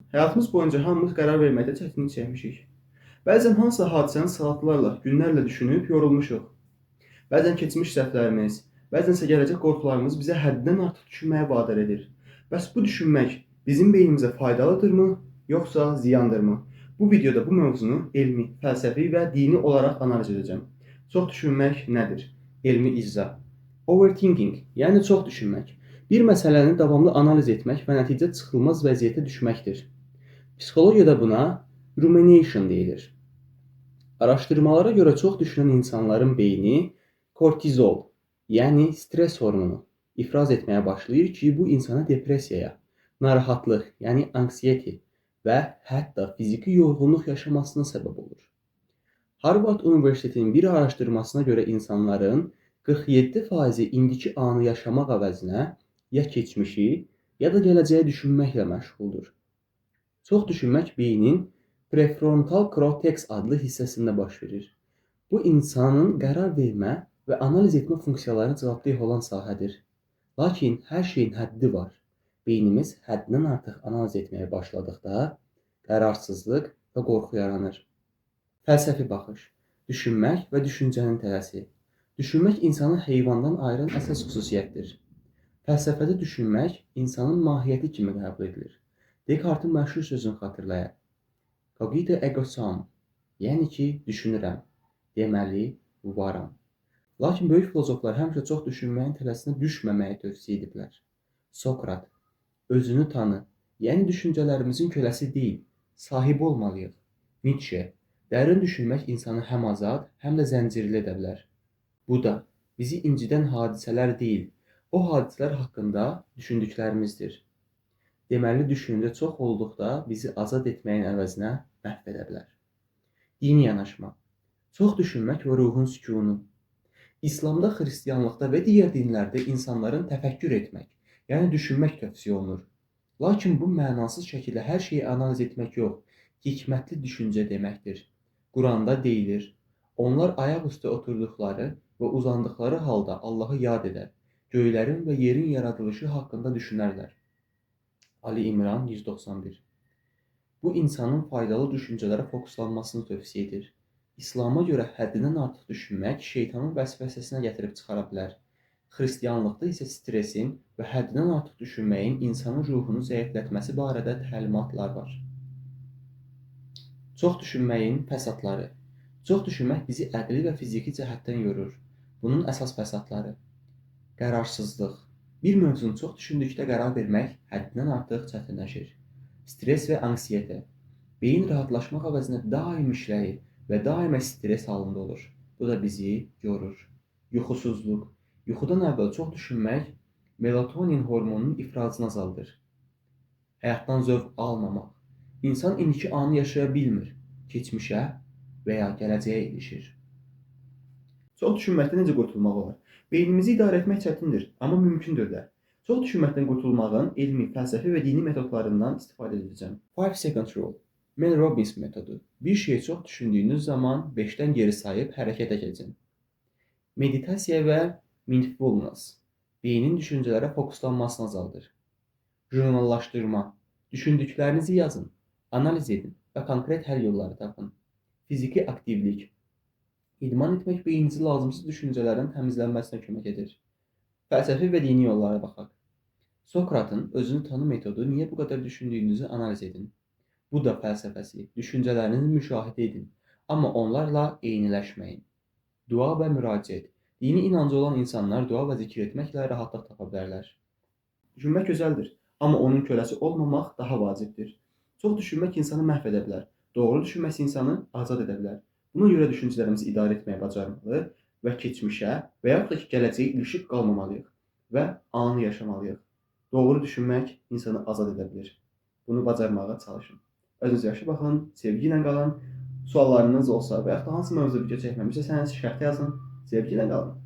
Həyatımız boyunca hamımız qərar verməkdə çətinlik çəkmişik. Bəzən hansısa hadisəni saatlarla, günlərlə düşünüb yorulmuşuq. Bəzən keçmiş səhvlərimiz, bəzənsə gələcək qorxularımız bizə həddindən artıq düşünməyə vadar edir. Bəs bu düşünmək bizim beynimizə faydalıdırmı, yoxsa ziyandırmı? Bu videoda bu mövzunu elmi, fəlsəfi və dini olaraq analiz edəcəm. Çox düşünmək nədir? Elmi izah. Overthinking, yəni çox düşünmək. Bir məsələni davamlı analiz etmək və nəticə çıxılmaz vəziyyətə düşməkdir. Psixologiyada buna rumination deyilir. Araşdırmalara görə çox düşünən insanların beyni kortizol, yəni stres hormonu ifraz etməyə başlayır ki, bu insana depressiyaya, narahatlıq, yəni anksiyete və hətta fiziki yorğunluq yaşamasına səbəb olur. Harvard Universitetinin bir araşdırmasına görə insanların 47% indiki anı yaşamaq əvəzinə ya keçmişi, ya da gələcəyi düşünməklə məşğuldur. Çox düşünmək beynin prefrontal korteks adlı hissəsində baş verir. Bu insanın qərar vermə və analiz etmə funksiyalarına cavabdeh olan sahədir. Lakin hər şeyin həddi var. Beynimiz həddindən artıq analiz etməyə başladıqda qərarsızlıq və qorxu yaranır. Fəlsəfi baxış. Düşünmək və düşüncənin tələsi. Düşünmək insanı heyvandan ayıran əsas xüsusiyyətdir. Fəlsəfədə düşünmək insanın mahiyyəti kimi qəbul edilir. Descartes-in məşhur sözünü xatırlayaq. Cogito ergo sum, yəni ki, düşünürəm, deməli, varam. Lakin böyük filozoflar həmişə çox düşünməyin tələsinə düşməməyi tövsiyə ediblər. Sokrat, özünü tanı, yəni düşüncələrimizin köləsi deyil, sahibi olmalıyıq. Nietzsche, dərin düşünmək insanı həm azad, həm də zəncirli edə bilər. Bu da bizi incidən hadisələr deyil, o hadisələr haqqında düşündüklərimizdir. Deməli, düşüncə çox olduqda bizi azad etməyin əvəzinə məhv edə bilər. Dini yanaşma. Çox düşünmək və ruhun sükunu. İslamda, xristianlıqda və digər dinlərdə insanların təfəkkür etmək, yəni düşünmək tövsiyə olunur. Lakin bu mənasız şəkildə hər şeyi analiz etmək yox, hikmətli düşüncə deməkdir. Quranda deyilir, onlar ayaq üstə oturduqları və uzandıqları halda Allahı yad edər, göylərin və yerin yaradılışı haqqında düşünərlər. Ali İmran 191. Bu insanın faydalı düşüncələrə fokuslanmasını tövsiyə edir. İslama görə həddindən artıq düşünmək şeytanın vəsvəsəsinə gətirib çıxara bilər. Xristianlıqda isə stresin və həddindən artıq düşünməyin insanın ruhunu zəiflətməsi barədə təlimatlar var. Çox düşünməyin fəsadları. Çox düşünmək bizi əqli və fiziki cəhətdən yorur. Bunun əsas fəsadları. Qərarsızlıq. Bir mövzunu çox düşündükdə qərar vermək həddindən artıq çətinləşir. Stres və anksiyete. Beyin rahatlaşmaq əvəzinə daim işləyir və daima stres halında olur. Bu da bizi yorur. Yuxusuzluq. Yuxudan əvvəl çox düşünmək melatonin hormonunun ifrazını azaldır. Həyatdan zövq almamaq. İnsan indiki anı yaşaya bilmir, keçmişə və ya gələcəyə ilişir. Çox düşünməkdən necə qurtulmaq olar? Beynimizi idarə etmək çətindir, amma mümkündür də. Çox düşünməkdən qurtulmağın elmi, fəlsəfi və dini metodlarından istifadə edəcəm. 5 second rule. Mel Robbins metodu. Bir şeyi çox düşündüyünüz zaman 5-dən geri sayıb hərəkətə keçin. Meditasiya və mindfulness. Beynin düşüncələrə fokuslanmasını azaldır. Jurnallaşdırma. Düşündüklərinizi yazın, analiz edin və konkret həll yolları tapın. Fiziki aktivlik. İdman etmək beyninizi lazımsız düşüncələrin təmizlənməsinə kömək edir. Fəlsəfi və dini yollara baxaq. Sokratın özünü tanı metodu niyə bu qədər düşündüyünüzü analiz edin. Bu da fəlsəfəsi, düşüncələrinizi müşahidə edin, amma onlarla eyniləşməyin. Dua və müraciət. Dini inancı olan insanlar dua və zikr etməklə rahatlıq tapa bilərlər. Düşünmək gözəldir, amma onun köləsi olmamaq daha vacibdir. Çox düşünmək insanı məhv edə bilər. Doğru düşünmək insanı azad edə bilər. Buna görə düşüncələrimizi idarə etməyi bacarmalı və keçmişə və yaxud da ki, gələcəyə ilişib qalmamalıyıq və anı yaşamalıyıq. Doğru düşünmək insanı azad edə bilir. Bunu bacarmağa çalışın. Özünüzə yaxşı baxın, sevgi ilə qalın. Suallarınız olsa və yaxud da hansı mövzuda video çəkməmişsə, sənə şikayət yazın. Sevgi ilə qalın.